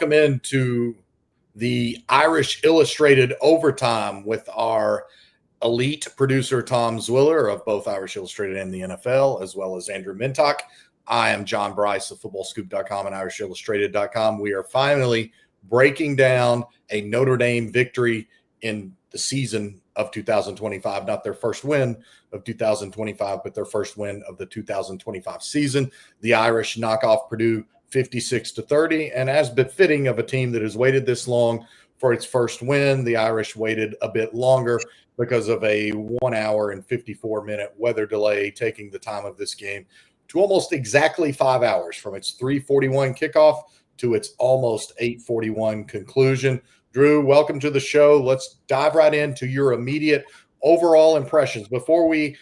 welcome into the Irish Illustrated Overtime with our elite producer, Tom Zwiller of both Irish Illustrated and the NFL, as well as Andrew Mentock. I am John Brice of FootballScoop.com and IrishIllustrated.com. We are finally breaking down a Notre Dame victory in the season of 2025, not their first win of 2025, but their first win of the 2025 season. The Irish knock off Purdue 56-30, and as befitting of a team that has waited this long for its first win, the Irish waited a bit longer because of a 1 hour and 54-minute weather delay, taking the time of this game to almost exactly 5 hours from its 3:41 kickoff to its almost 8:41 conclusion. Drew, welcome to the show. Let's dive right into your immediate overall impressions. Before we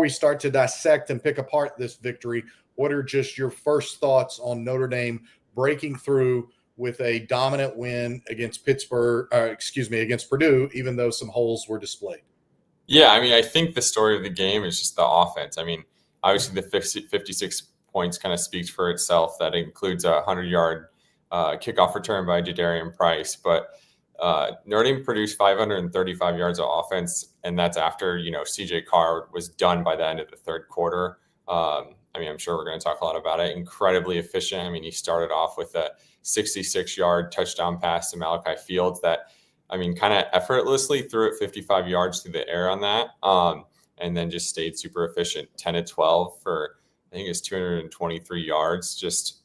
start to dissect and pick apart this victory, what are just your first thoughts on Notre Dame breaking through with a dominant win against against Purdue, even though some holes were displayed? Yeah, I think the story of the game is just the offense. Obviously the 56 points kind of speaks for itself. That includes a 100-yard kickoff return by Jadarian Price, but Notre Dame produced 535 yards of offense, and that's after, CJ Carr was done by the end of the third quarter. I'm sure we're going to talk a lot about it. Incredibly efficient. He started off with a 66-yard touchdown pass to Malachi Fields that, kind of effortlessly threw it 55 yards through the air on that, and then just stayed super efficient, 10-12 for, I think it's 223 yards. Just,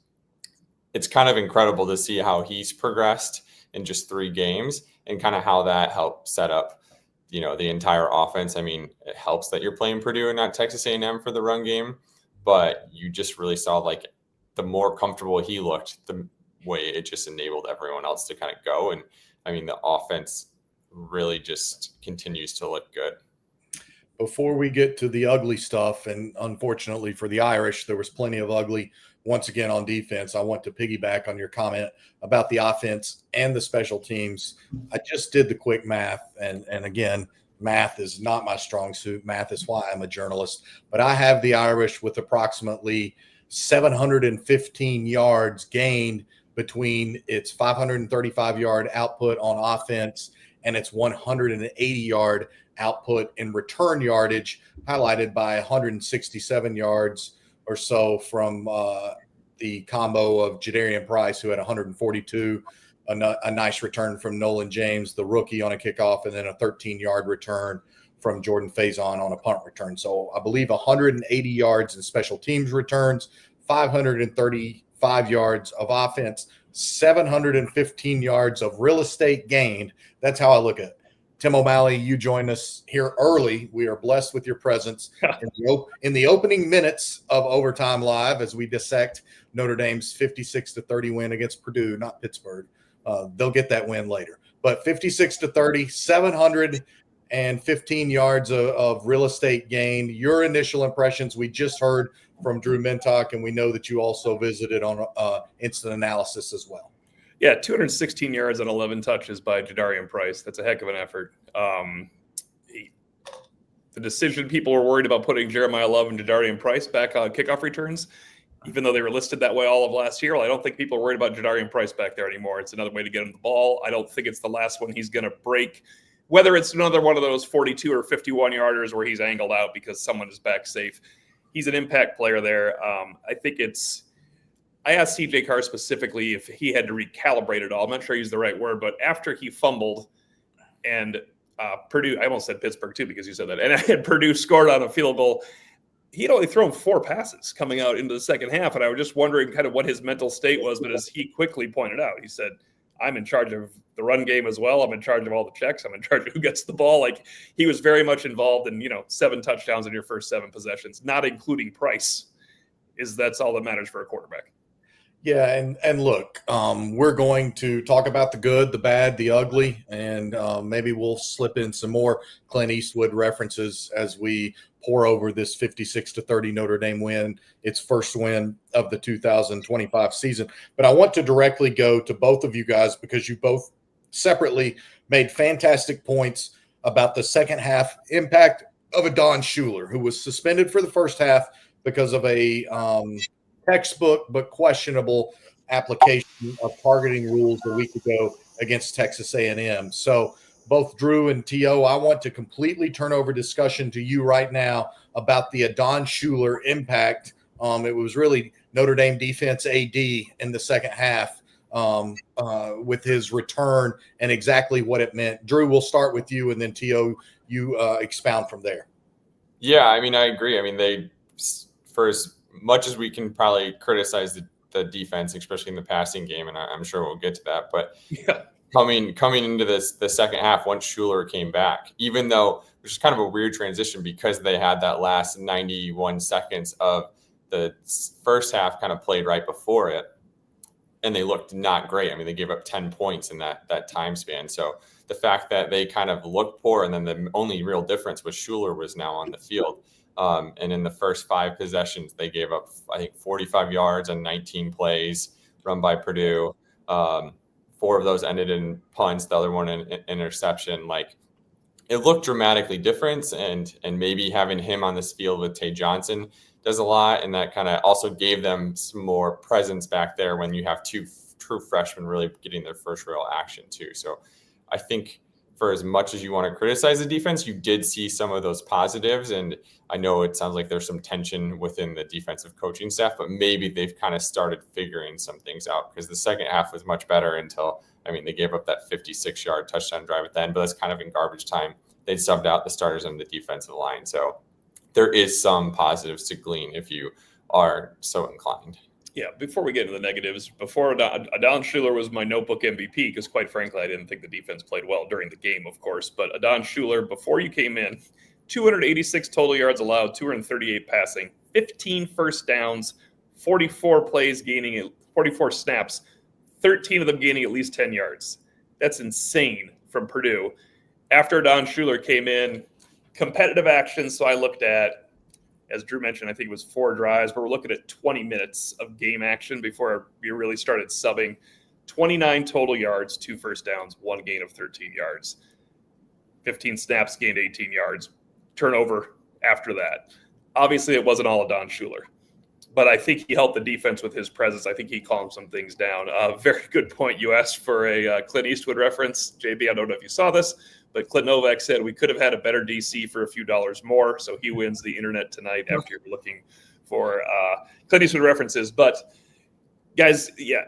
it's kind of incredible to see how he's progressed in just 3 games and kind of how that helped set up, the entire offense. It helps that you're playing Purdue and not Texas A&M for the run game, but you just really saw the more comfortable he looked, the way it just enabled everyone else to kind of go. And the offense really just continues to look good. Before we get to the ugly stuff, and unfortunately for the Irish, there was plenty of ugly once again on defense, I want to piggyback on your comment about the offense and the special teams. I just did the quick math, and again, math is not my strong suit. Math is why I'm a journalist. But I have the Irish with approximately 715 yards gained between its 535-yard output on offense and its 180-yard output in return yardage, highlighted by 167 yards or so from the combo of Jadarian Price, who had 142, a nice return from Nolan James, the rookie, on a kickoff, and then a 13-yard return from Jordan Faison on a punt return. So I believe 180 yards in special teams returns, 535 yards of offense, 715 yards of real estate gained. That's how I look at it. Tim O'Malley, you joined us here early. We are blessed with your presence in the opening minutes of Overtime Live as we dissect Notre Dame's 56-30 win against Purdue, not Pittsburgh. They'll get that win later. But 56-30, 715 yards of real estate gained. Your initial impressions, we just heard from Drew Mentock, and we know that you also visited on instant analysis as well. Yeah, 216 yards on 11 touches by Jadarian Price. That's a heck of an effort. The decision, people were worried about putting Jeremiah Love and Jadarian Price back on kickoff returns, even though they were listed that way all of last year. Well, I don't think people are worried about Jadarian Price back there anymore. It's another way to get him the ball. I don't think it's the last one he's going to break, whether it's another one of those 42 or 51-yarders where he's angled out because someone is back safe. He's an impact player there. I asked CJ Carr specifically if he had to recalibrate it all. I'm not sure I used the right word, but after he fumbled and Purdue, I almost said Pittsburgh too because you said that, and Purdue scored on a field goal, he'd only thrown 4 passes coming out into the second half, and I was just wondering kind of what his mental state was. But as he quickly pointed out, he said, I'm in charge of the run game as well. I'm in charge of all the checks. I'm in charge of who gets the ball. He was very much involved in, 7 touchdowns in your first 7 possessions, not including Price. That's all that matters for a quarterback. Yeah, and look, we're going to talk about the good, the bad, the ugly, and maybe we'll slip in some more Clint Eastwood references as we pour over this 56-30 Notre Dame win, its first win of the 2025 season. But I want to directly go to both of you guys because you both separately made fantastic points about the second half impact of a Don Schuler, who was suspended for the first half because of a textbook but questionable application of targeting rules a week ago against Texas A&M. So both Drew and T.O., I want to completely turn over discussion to you right now about the Adon Schuler impact. It was really Notre Dame defense AD in the second half with his return and exactly what it meant. Drew, we'll start with you, and then T.O., you expound from there. Yeah, I mean, I agree. I mean, they, for as much as we can probably criticize the defense, especially in the passing game, and I'm sure we'll get to that, but Yeah. coming into the second half, once Schuler came back, even though which is kind of a weird transition because they had that last 91 seconds of the first half kind of played right before it, and they looked not great. I mean, they gave up 10 points in that time span. So the fact that they kind of looked poor, and then the only real difference was Schuler was now on the field. And in the first 5 possessions, they gave up, I think, 45 yards on 19 plays run by Purdue. 4 of those ended in punts, the other one in interception. Like, it looked dramatically different, and maybe having him on this field with Tay Johnson does a lot, and that kind of also gave them some more presence back there when you have 2 true freshmen really getting their first real action too. So I think for as much as you want to criticize the defense, you did see some of those positives, and I know it sounds like there's some tension within the defensive coaching staff, but maybe they've kind of started figuring some things out, because the second half was much better until, I mean, they gave up that 56-yard touchdown drive at the end, but that's kind of in garbage time. They subbed out the starters on the defensive line. So there is some positives to glean if you are so inclined. Yeah, before we get into the negatives, before Adon Schuler was my notebook MVP, because quite frankly, I didn't think the defense played well during the game, of course. But Adon Schuler, before you came in, 286 total yards allowed, 238 passing, 15 first downs, 44 plays gaining, 44 snaps, 13 of them gaining at least 10 yards. That's insane from Purdue. After Adon Schuler came in, competitive action, so I looked at, as Drew mentioned, I think it was 4 drives, but we're looking at 20 minutes of game action before we really started subbing. 29 total yards, 2 first downs, 1 gain of 13 yards. 15 snaps, gained 18 yards. Turnover after that. Obviously, it wasn't all Adon Schuler, but I think he helped the defense with his presence. I think he calmed some things down. Very good point. You asked for a Clint Eastwood reference. JB, I don't know if you saw this, but Clint Novak said we could have had a better DC for a few dollars more. So he wins the internet tonight after you're looking for Clint Eastwood references. But guys, yeah,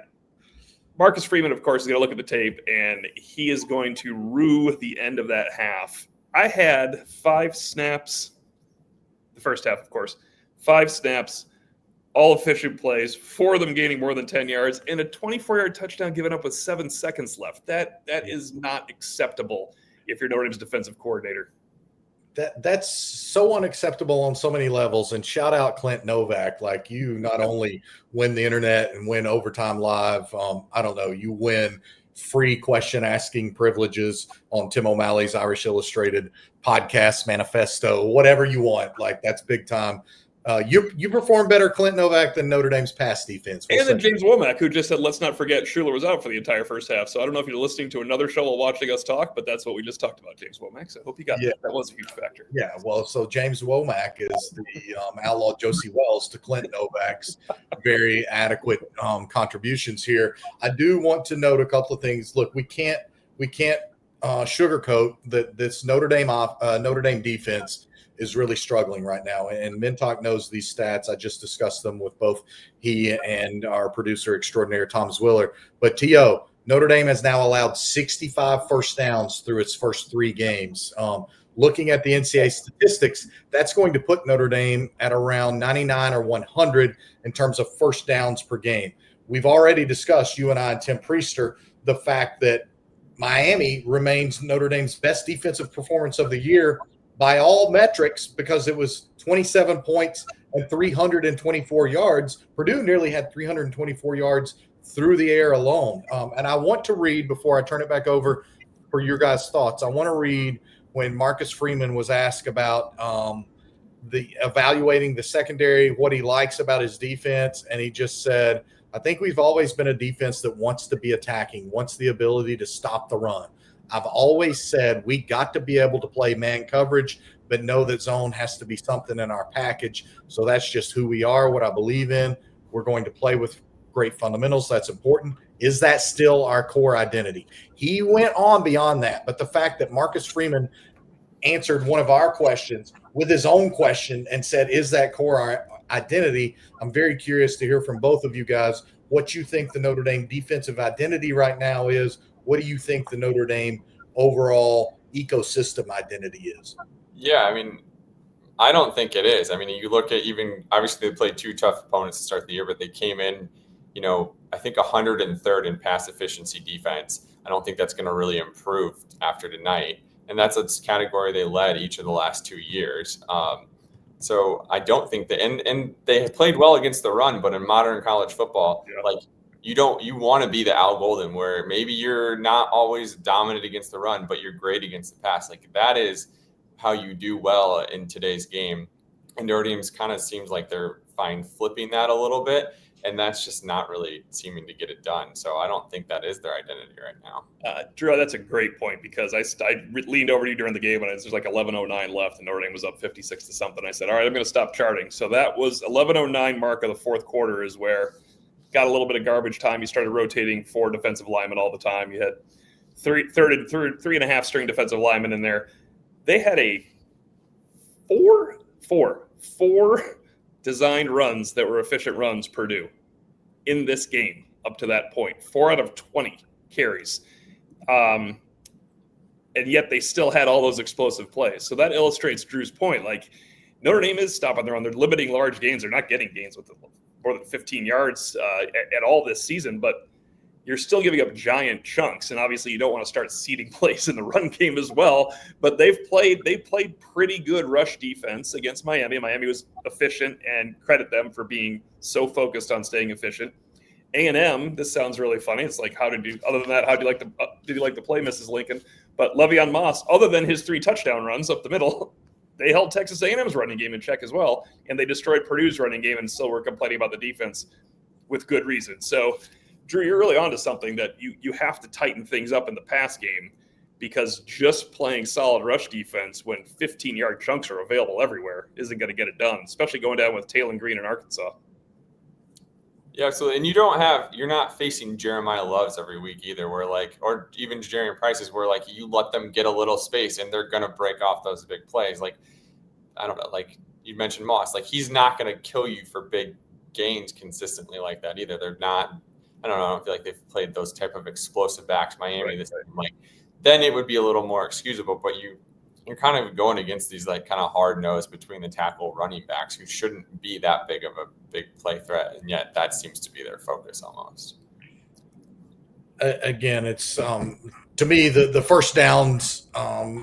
Marcus Freeman, of course, is going to look at the tape, and he is going to rue the end of that half. I had 5 snaps, the first half, of course, 5 snaps, all efficient plays, 4 of them gaining more than 10 yards, and a 24-yard touchdown given up with 7 seconds left. That is not acceptable if you're Notre Dame's defensive coordinator. That's so unacceptable on so many levels. And shout out Clint Novak. Like, you not only win the internet and win Overtime Live, I don't know, you win free question asking privileges on Tim O'Malley's Irish Illustrated podcast manifesto, whatever you want. Like, that's big time. You perform better, Clint Novak, than Notre Dame's pass defense. And then James Womack, who just said, let's not forget Schuler was out for the entire first half. So I don't know if you're listening to another show while watching us talk, but that's what we just talked about, James Womack. So I hope you got that. That was a huge factor. Yeah, well, so James Womack is the outlaw Josie Wells to Clint Novak's very adequate contributions here. I do want to note a couple of things. Look, we can't sugarcoat that this Notre Dame defense is really struggling right now. And Mentock knows these stats. I just discussed them with both he and our producer extraordinaire, Thomas Willer. But T.O., Notre Dame has now allowed 65 first downs through its first 3 games. Looking at the NCAA statistics, that's going to put Notre Dame at around 99 or 100 in terms of first downs per game. We've already discussed, you and I and Tim Priester, the fact that Miami remains Notre Dame's best defensive performance of the year by all metrics, because it was 27 points and 324 yards. Purdue nearly had 324 yards through the air alone. And I want to read, before I turn it back over for your guys' thoughts, I want to read when Marcus Freeman was asked about the evaluating the secondary, what he likes about his defense. And he just said, I think we've always been a defense that wants to be attacking, wants the ability to stop the run. I've always said we got to be able to play man coverage, but know that zone has to be something in our package. So that's just who we are, what I believe in. We're going to play with great fundamentals. That's important. Is that still our core identity? He went on beyond that, but the fact that Marcus Freeman answered one of our questions with his own question and said, is that core our identity? I'm very curious to hear from both of you guys what you think the Notre Dame defensive identity right now is. What do you think the Notre Dame overall ecosystem identity is? Yeah, I mean, I don't think it is. I mean, you look at even, obviously they played two tough opponents to start the year, but they came in, I think 103rd in pass efficiency defense. I don't think that's going to really improve after tonight. And that's a category they led each of the last 2 years. So I don't think that, and they have played well against the run, but in modern college football, you want to be the Al Golden, where maybe you're not always dominant against the run, but you're great against the pass. Like, that is how you do well in today's game. And Notre Dame's kind of seems like they're fine flipping that a little bit. And that's just not really seeming to get it done. So I don't think that is their identity right now. Drew, that's a great point, because I leaned over to you during the game and there's like 11:09 left and Notre Dame was up 56 to something. I said, all right, I'm going to stop charting. So that was 11:09 mark of the fourth quarter is where got a little bit of garbage time. You started rotating 4 defensive linemen all the time. You had three and a half string defensive linemen in there. They had a four designed runs that were efficient runs, Purdue, in this game up to that point. 4 out of 20 carries. And yet they still had all those explosive plays. So that illustrates Drew's point. Like, Notre Dame is stopping the run. They're limiting large gains. They're not getting gains with more than 15 yards at all this season, but you're still giving up giant chunks. And obviously you don't want to start ceding plays in the run game as well, but they played pretty good rush defense against Miami. Miami was efficient, and credit them for being so focused on staying efficient. A&M, this sounds really funny. It's like, other than that, how did you like the play, Mrs. Lincoln? But Le'Veon Moss, other than his 3 touchdown runs up the middle, they held Texas A&M's running game in check as well. And they destroyed Purdue's running game, and still were complaining about the defense with good reason. So, Drew, you're really onto something, that you have to tighten things up in the pass game, because just playing solid rush defense when 15-yard chunks are available everywhere isn't going to get it done, especially going down with Taylon Green in Arkansas. Yeah, so, and you're not facing Jeremiah Loves every week either, or even Jadarian Prices, where you let them get a little space and they're going to break off those big plays. Like, I don't know, like you mentioned Moss, like, he's not going to kill you for big gains consistently like that either. They're not. I don't know. I don't feel like they've played those type of explosive backs. Miami, this time, then it would be a little more excusable. But you're kind of going against these kind of hard nosed between the tackle running backs who shouldn't be that big of a big play threat, and yet that seems to be their focus almost. Again, it's to me the first downs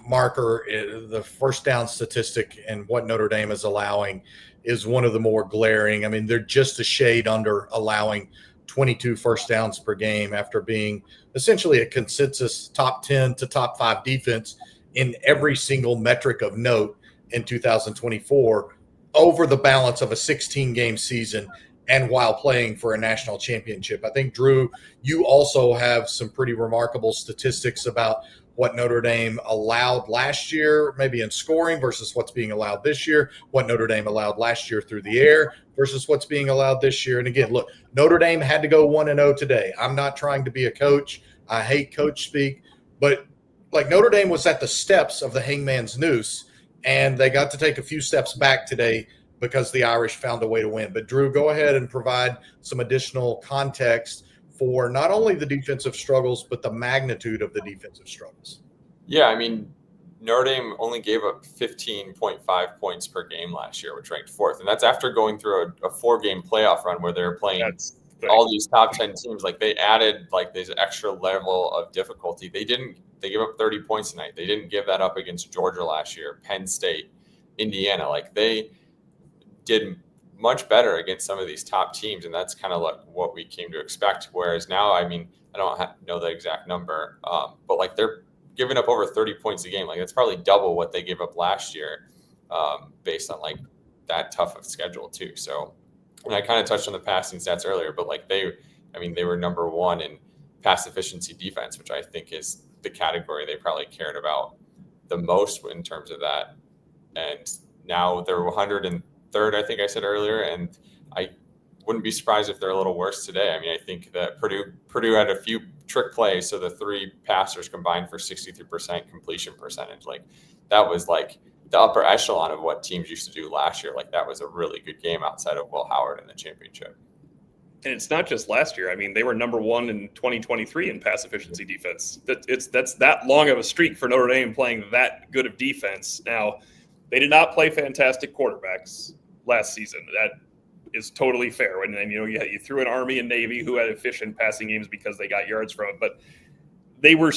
marker, the first down statistic, and what Notre Dame is allowing is one of the more glaring. I mean, they're just a shade under allowing 22 first downs per game after being essentially a consensus top 10 to top 5 defense in every single metric of note in 2024 over the balance of a 16-game season and while playing for a national championship. I think, Drew, you also have some pretty remarkable statistics about what Notre Dame allowed last year, maybe in scoring, versus what's being allowed this year, what Notre Dame allowed last year through the air versus what's being allowed this year. And again, look, Notre Dame had to go 1-0 today. I'm not trying to be a coach. I hate coach speak, but Notre Dame was at the steps of the hangman's noose, and they got to take a few steps back today because the Irish found a way to win. But Drew, go ahead and provide some additional context for not only the defensive struggles, but the magnitude of the defensive struggles. Yeah, I mean, Notre Dame only gave up 15.5 points per game last year, which ranked 4th. And that's after going through a 4-game playoff run where they were playing all these top 10 teams. They added this extra level of difficulty. They gave up 30 points tonight. They didn't give that up against Georgia last year, Penn State, Indiana. They did much better against some of these top teams, and that's kind of what we came to expect. Whereas now, I mean, I don't know the exact number, but they're giving up over 30 points a game. That's probably double what they gave up last year, based on that tough of schedule too. So, and I kind of touched on the passing stats earlier, but they were number 1 in pass efficiency defense, which I think is the category they probably cared about the most in terms of that. And now they're 103rd, I think I said earlier, and wouldn't be surprised if they're a little worse today. I mean, I think that Purdue had a few trick plays, so the three passers combined for 63% completion percentage. Like that was like the upper echelon of what teams used to do last year. Like that was a really good game outside of Will Howard in the championship. And it's not just last year. I mean, they were number one in 2023 in pass efficiency defense. That's that long of a streak for Notre Dame playing that good of defense. Now, they did not play fantastic quarterbacks last season. That is totally fair. And then, you threw in Army and Navy who had efficient passing games because they got yards from it. But they were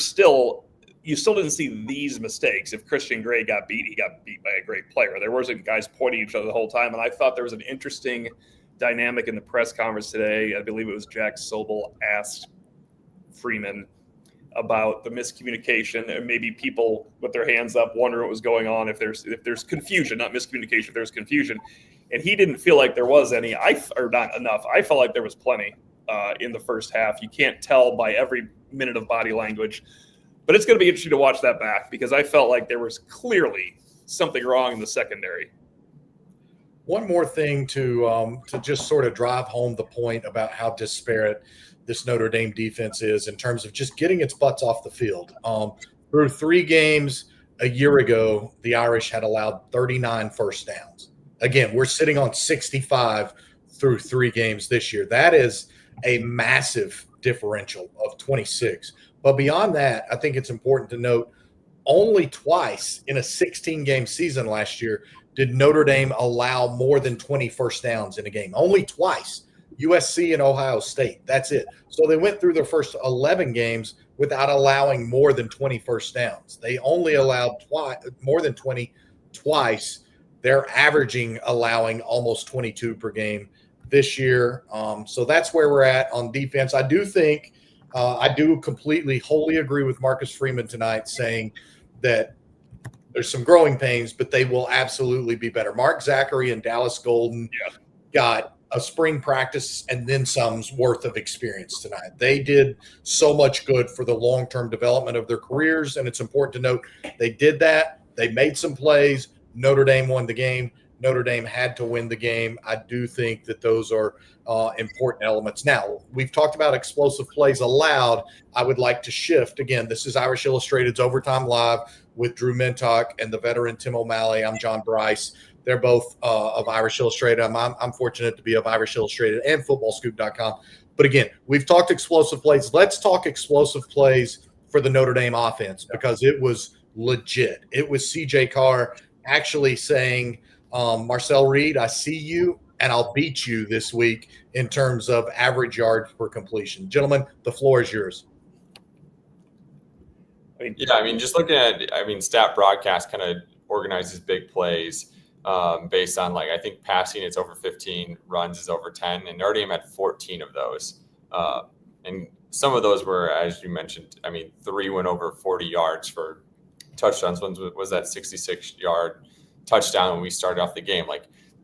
you still didn't see these mistakes. If Christian Gray got beat, he got beat by a great player. There wasn't guys pointing at each other the whole time. And I thought there was an interesting dynamic in the press conference today. I believe it was Jack Sobel asked Freeman about the miscommunication, and maybe people with their hands up wonder what was going on. If there's confusion, not miscommunication, if there's confusion, and he didn't feel like there was any, or not enough. I felt like there was plenty in the first half. You can't tell by every minute of body language, but it's going to be interesting to watch that back because I felt like there was clearly something wrong in the secondary. One more thing to just sort of drive home the point about how disparate this Notre Dame defense is in terms of just getting its butts off the field. Through 3 games a year ago, the Irish had allowed 39 first downs. Again, we're sitting on 65 through 3 games this year. That is a massive differential of 26. But beyond that, I think it's important to note only twice in a 16-game season last year did Notre Dame allow more than 20 first downs in a game. Only twice. USC and Ohio State. That's it. So they went through their first 11 games without allowing more than 20 first downs. They only allowed more than 20 twice. They're averaging allowing almost 22 per game this year. So that's where we're at on defense. I do think I do completely, wholly agree with Marcus Freeman tonight saying that there's some growing pains, but they will absolutely be better. Mark Zachary and Dallas Golden got a spring practice and then some's worth of experience tonight. They did so much good for the long-term development of their careers, and it's important to note they did that. They made some plays. Notre Dame won the game. Notre Dame had to win the game. I do think that those are important elements. Now, we've talked about explosive plays allowed. I would like to shift. Again, this is Irish Illustrated's Overtime Live with Drew Mentock and the veteran Tim O'Malley. I'm John Brice. They're both of Irish Illustrated. I'm fortunate to be of Irish Illustrated and FootballScoop.com. But again, we've talked explosive plays. Let's talk explosive plays for the Notre Dame offense because it was legit. It was C.J. Carr actually saying, Marcel Reed, I see you, and I'll beat you this week in terms of average yards per completion. Gentlemen, the floor is yours. Just looking at, Stat Broadcast kind of organizes big plays based on, I think passing it's over 15, runs is over 10, and Notre Dame had 14 of those. And some of those were, as you mentioned, 3 went over 40 yards for touchdowns. One was that 66-yard touchdown when we started off the game.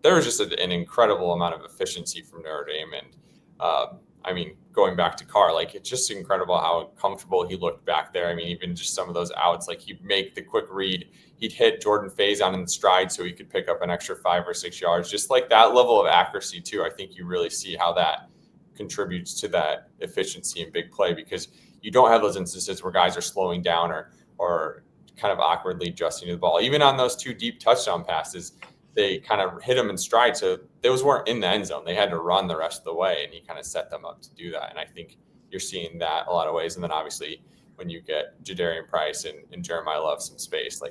There was just an incredible amount of efficiency from Notre Dame. And going back to Carr, it's just incredible how comfortable he looked back there. Even just some of those outs, he'd make the quick read. He'd hit Jordan Faison in stride so he could pick up an extra 5 or 6 yards. Just that level of accuracy too. I think you really see how that contributes to that efficiency and big play because you don't have those instances where guys are slowing down or kind of awkwardly adjusting to the ball. Even on those 2 deep touchdown passes, they kind of hit them in stride. So those weren't in the end zone. They had to run the rest of the way, and he kind of set them up to do that. And I think you're seeing that a lot of ways. And then obviously when you get Jadarian Price and Jeremiah Love some space,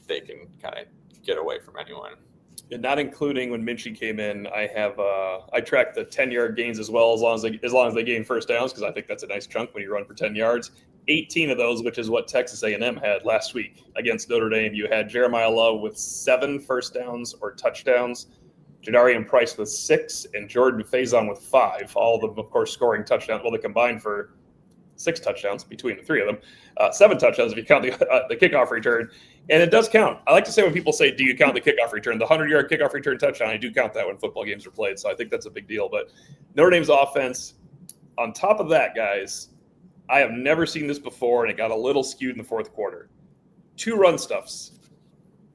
they can kind of get away from anyone. And not including when Minchie came in, I tracked the 10-yard gains as well as long as they gain first downs because I think that's a nice chunk when you run for 10 yards. 18 of those, which is what Texas A&M had last week against Notre Dame. You had Jeremiah Love with 7 first downs or touchdowns, Jadarian Price with 6, and Jordan Faison with 5. All of them, of course, scoring touchdowns. Well, they combined for 6 touchdowns between the 3 of them. 7 touchdowns if you count the kickoff return. And it does count. I like to say when people say, do you count the kickoff return? The 100-yard kickoff return touchdown, I do count that when football games are played. So I think that's a big deal. But Notre Dame's offense, on top of that, guys, I have never seen this before, and it got a little skewed in the fourth quarter. 2 run stuffs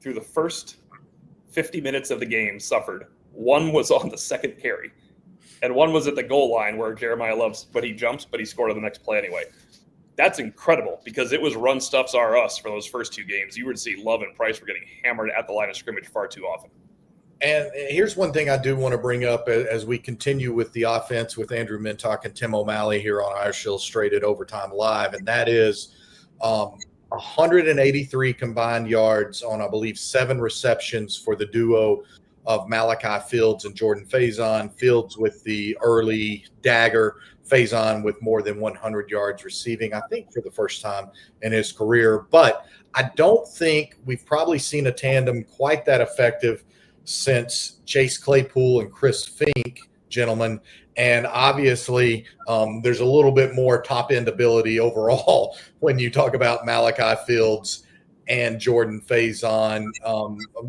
through the first 50 minutes of the game suffered. One was on the second carry. and one was at the goal line where Jeremiah loves, but he jumps, but he scored on the next play anyway. That's incredible because it was run stuffs are us for those first 2 games. You would see Love and Price were getting hammered at the line of scrimmage far too often. And here's one thing I do want to bring up as we continue with the offense with Andrew Mentock and Tim O'Malley here on Irish Illustrated Overtime Live, and that is 183 combined yards on, I believe, 7 receptions for the duo of Malachi Fields and Jordan Faison. Fields with the early dagger, Faison with more than 100 yards receiving, I think for the first time in his career. But I don't think we've probably seen a tandem quite that effective since Chase Claypool and Chris Fink, gentlemen. And obviously, there's a little bit more top-end ability overall when you talk about Malachi Fields and Jordan Faison.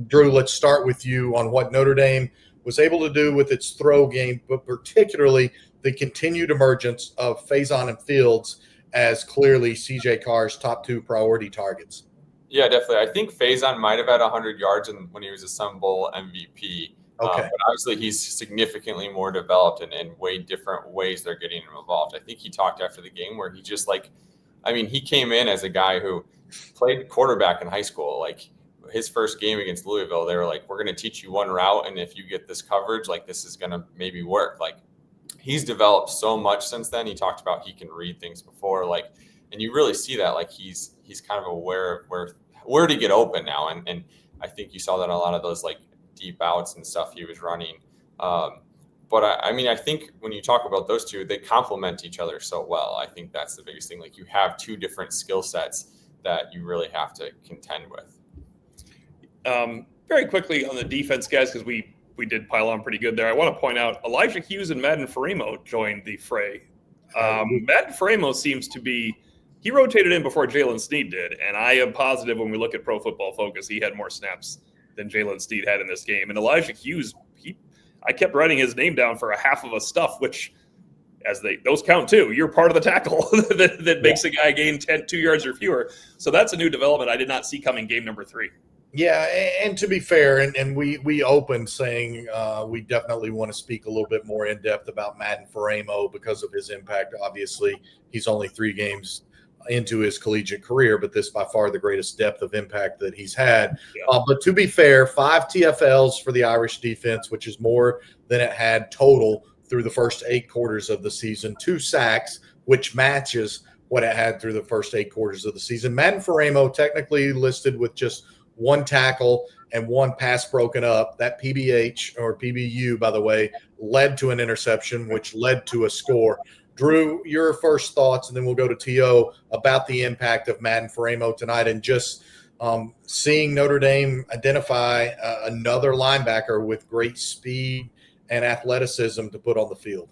Drew, let's start with you on what Notre Dame was able to do with its throw game, but particularly the continued emergence of Faison and Fields as clearly CJ Carr's top 2 priority targets. Yeah, definitely. I think Faison might have had 100 yards when he was a Sun Bowl MVP. Okay. But obviously, he's significantly more developed and way different ways they're getting him involved. I think he talked after the game where he just he came in as a guy who played quarterback in high school. Like his first game against Louisville, they were like, we're going to teach you one route. And if you get this coverage, like this is going to maybe work. Like he's developed so much since then. He talked about he can read things before, and you really see that he's kind of aware of where to get open now. And I think you saw that in a lot of those deep outs and stuff he was running. But I think when you talk about those two, they complement each other so well. I think that's the biggest thing. You have 2 different skill sets that you really have to contend with. Very quickly on the defense, guys, because we did pile on pretty good there. I want to point out Elijah Hughes and Madden Farimo joined the fray. Madden Farimo seems to be – he rotated in before Jalen Snead did, and I am positive when we look at Pro Football Focus, he had more snaps than Jalen Snead had in this game. And Elijah Hughes, I kept writing his name down for a half of a stuff, which those count too. You're part of the tackle that makes a guy gain 2 yards or fewer. So that's a new development I did not see coming game number 3. Yeah, and to be fair, and we opened saying we definitely want to speak a little bit more in depth about Madden Farimo because of his impact. Obviously, he's only 3 games into his collegiate career, but this by far the greatest depth of impact that he's had. Yeah. But to be fair, 5 TFLs for the Irish defense, which is more than it had total through the first 8 quarters of the season. 2 sacks, which matches what it had through the first 8 quarters of the season. Madden Farimo technically listed with just 1 tackle and 1 pass broken up. That PBH or PBU, by the way, led to an interception, which led to a score. Drew, your first thoughts, and then we'll go to T.O. about the impact of Madden Farimo tonight and just seeing Notre Dame identify another linebacker with great speed and athleticism to put on the field.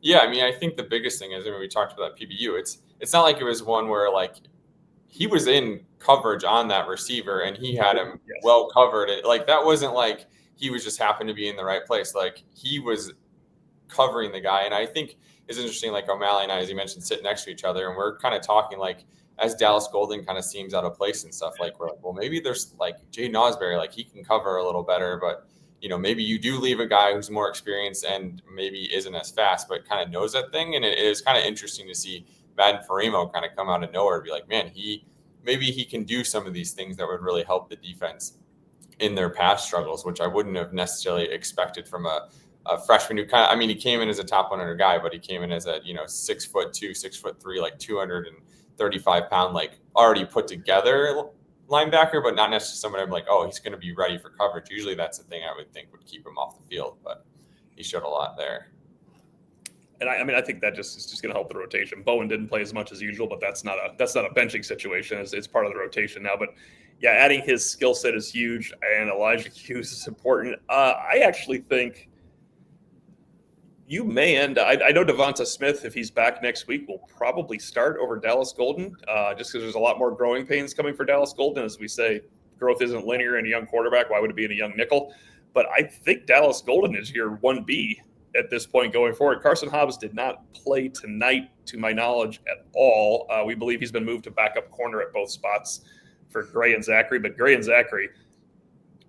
Yeah, I think the biggest thing is, we talked about PBU. It's not like it was one where he was in coverage on that receiver and he had him well covered. That wasn't like he was just happened to be in the right place. He was covering the guy. And I think it's interesting, O'Malley and I, as you mentioned, sit next to each other and we're kind of talking as Dallas Golden kind of seems out of place and stuff, we're well, maybe there's Jaden Osbury, he can cover a little better, but maybe you do leave a guy who's more experienced and maybe isn't as fast, but kind of knows that thing. And it is kind of interesting to see Madden Farimo kind of come out of nowhere and be man, maybe he can do some of these things that would really help the defense in their pass struggles, which I wouldn't have necessarily expected from a freshman who he came in as a top 100 guy, but he came in as a 6'2", 6'3", 235 pound, already put together linebacker, but not necessarily somebody I'm oh, he's going to be ready for coverage. Usually that's the thing I would think would keep him off the field, but he showed a lot there. And I think that is just going to help the rotation. Bowen didn't play as much as usual, but that's not a benching situation. It's part of the rotation now. But yeah, adding his skill set is huge, and Elijah Hughes is important. I actually think you may end. I know Devonta Smith, if he's back next week, will probably start over Dallas Golden, just because there's a lot more growing pains coming for Dallas Golden. As we say, growth isn't linear in a young quarterback. Why would it be in a young nickel? But I think Dallas Golden is your 1B at this point going forward. Carson Hobbs did not play tonight, to my knowledge, at all. We believe he's been moved to backup corner at both spots for Gray and Zachary. But Gray and Zachary,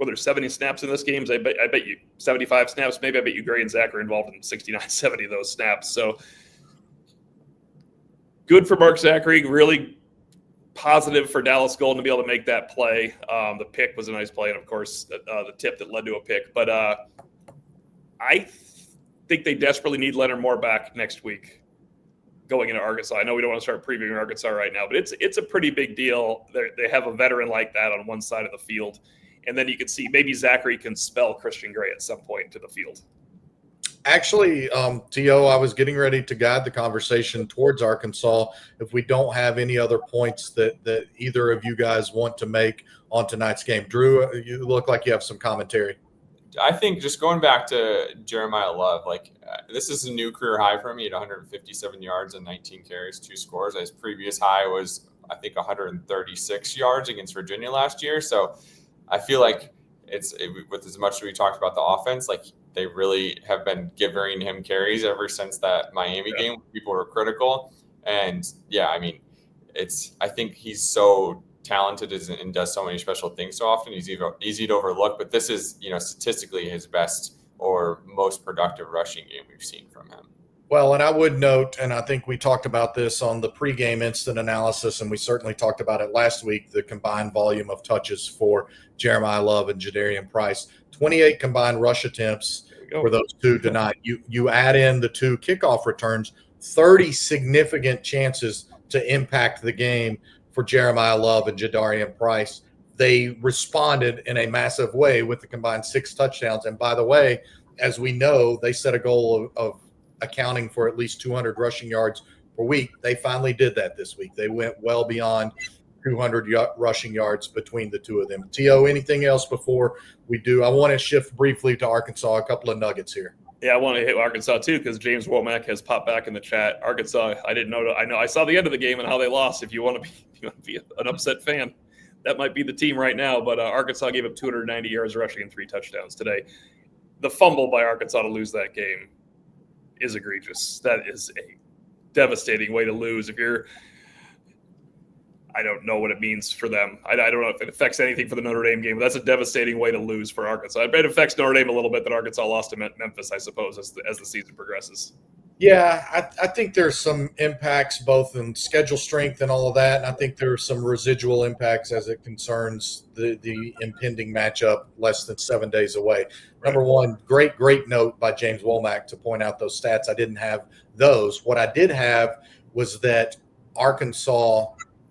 there's 70 snaps in this game, I bet you 75 snaps. Maybe I bet you Gray and Zach are involved in 69, 70 of those snaps. So good for Mark Zachary. Really positive for Dallas Golden to be able to make that play. The pick was a nice play, and of course the tip that led to a pick. But I think they desperately need Leonard Moore back next week going into Arkansas. I know we don't want to start previewing Arkansas right now, but it's a pretty big deal. They have a veteran like that on one side of the field. And then you can see maybe Zachary can spell Christian Gray at some point to the field. Actually, T.O., I was getting ready to guide the conversation towards Arkansas. If we don't have any other points that either of you guys want to make on tonight's game. Drew, you look like you have some commentary. I think just going back to Jeremiah Love, this is a new career high for him. He had 157 yards and 19 carries, 2 scores. His previous high was, I think, 136 yards against Virginia last year. So I feel like with as much as we talked about the offense, they really have been giving him carries ever since that Miami game. People were critical. And I think he's so talented and does so many special things so often. He's easy to overlook, but this is, statistically his best or most productive rushing game we've seen from him. Well, and I would note, and I think we talked about this on the pregame instant analysis, and we certainly talked about it last week, the combined volume of touches for Jeremiah Love and Jadarian Price. 28 combined rush attempts for those two tonight. You add in the 2 kickoff returns, 30 significant chances to impact the game for Jeremiah Love and Jadarian Price. They responded in a massive way with the combined 6 touchdowns. And by the way, as we know, they set a goal of accounting for at least 200 rushing yards per week. They finally did that this week. They went well beyond 200 rushing yards between the two of them. T.O., anything else before we do? I want to shift briefly to Arkansas, a couple of nuggets here. Yeah, I want to hit Arkansas too because James Womack has popped back in the chat. Arkansas, I didn't know. I saw the end of the game and how they lost. If you want to be an upset fan, that might be the team right now. But Arkansas gave up 290 yards rushing and 3 touchdowns today. The fumble by Arkansas to lose that game is egregious. That is a devastating way to lose. I don't know what it means for them. I don't know if it affects anything for the Notre Dame game, but that's a devastating way to lose for Arkansas. I bet it affects Notre Dame a little bit that Arkansas lost to Memphis, I suppose, as the season progresses. Yeah, I think there's some impacts both in schedule strength and all of that. And I think there are some residual impacts as it concerns the impending matchup less than 7 days away. Number one, great note by James Womack to point out those stats. I didn't have those. What I did have was that Arkansas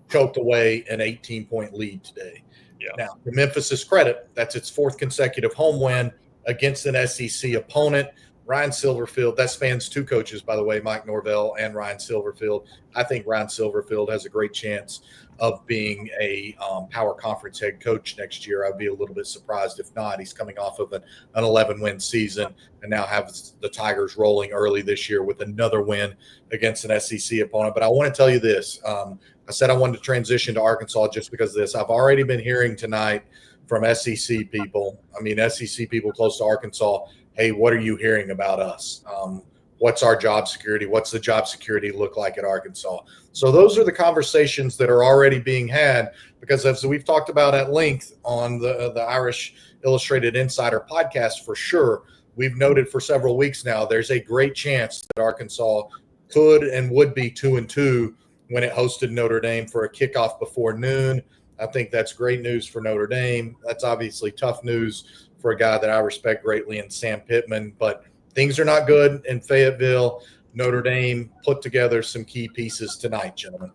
choked away an 18-point lead today. Yeah. Now, to Memphis' credit, that's its 4th consecutive home win against an SEC opponent. Ryan Silverfield, that spans 2 coaches, by the way, Mike Norvell and Ryan Silverfield. I think Ryan Silverfield has a great chance of being a power conference head coach next year. I'd be a little bit surprised if not. He's coming off of an 11-win season and now has the Tigers rolling early this year with another win against an SEC opponent. But I want to tell you this. I said I wanted to transition to Arkansas just because of this. I've already been hearing tonight from SEC people, SEC people close to Arkansas, hey, what are you hearing about us? What's our job security? What's the job security look like at Arkansas? So those are the conversations that are already being had because as we've talked about at length on the Irish Illustrated Insider podcast for sure, we've noted for several weeks now, there's a great chance that Arkansas could and would be 2-2 when it hosted Notre Dame for a kickoff before noon. I think that's great news for Notre Dame. That's obviously tough news for a guy that I respect greatly in Sam Pittman, but things are not good in Fayetteville. Notre Dame put together some key pieces tonight, gentlemen.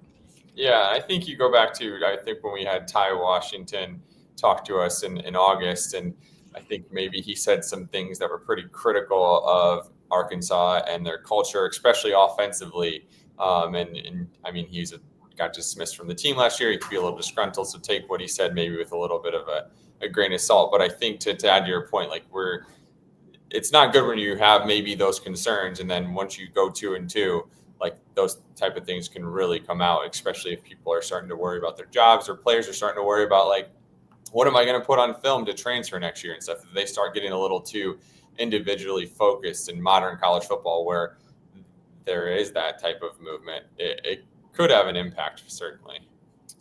Yeah, I think you go back to, I think when we had Ty Washington talk to us in August, and I think maybe he said some things that were pretty critical of Arkansas and their culture, especially offensively. He's got dismissed from the team last year. He could be a little disgruntled, so take what he said maybe with a little bit of a grain of salt. But I think to add to your point, it's not good when you have maybe those concerns, and then once you go 2-2, those type of things can really come out, especially if people are starting to worry about their jobs or players are starting to worry about what am I going to put on film to transfer next year and stuff. If they start getting a little too individually focused in modern college football where there is that type of movement, it could have an impact, certainly.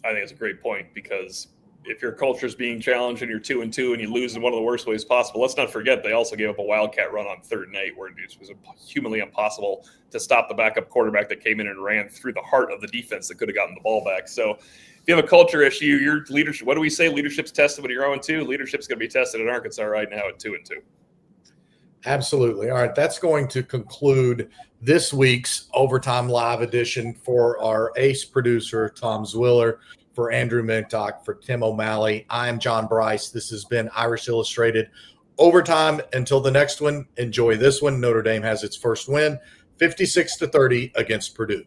I think it's a great point because if your culture is being challenged and you're 2-2 and you lose in one of the worst ways possible, let's not forget they also gave up a wildcat run on 3rd and 8 where it was humanly impossible to stop the backup quarterback that came in and ran through the heart of the defense that could have gotten the ball back. So if you have a culture issue, your leadership, what do we say? Leadership's tested when you're 0-2. Leadership's going to be tested at Arkansas right now at 2-2. Absolutely. All right. That's going to conclude this week's Overtime Live edition for our ace producer, Tom Zwiller, for Andrew Mentock, for Tim O'Malley. I am John Brice. This has been Irish Illustrated Overtime. Until the next one, enjoy this one. Notre Dame has its first win, 56-30 against Purdue.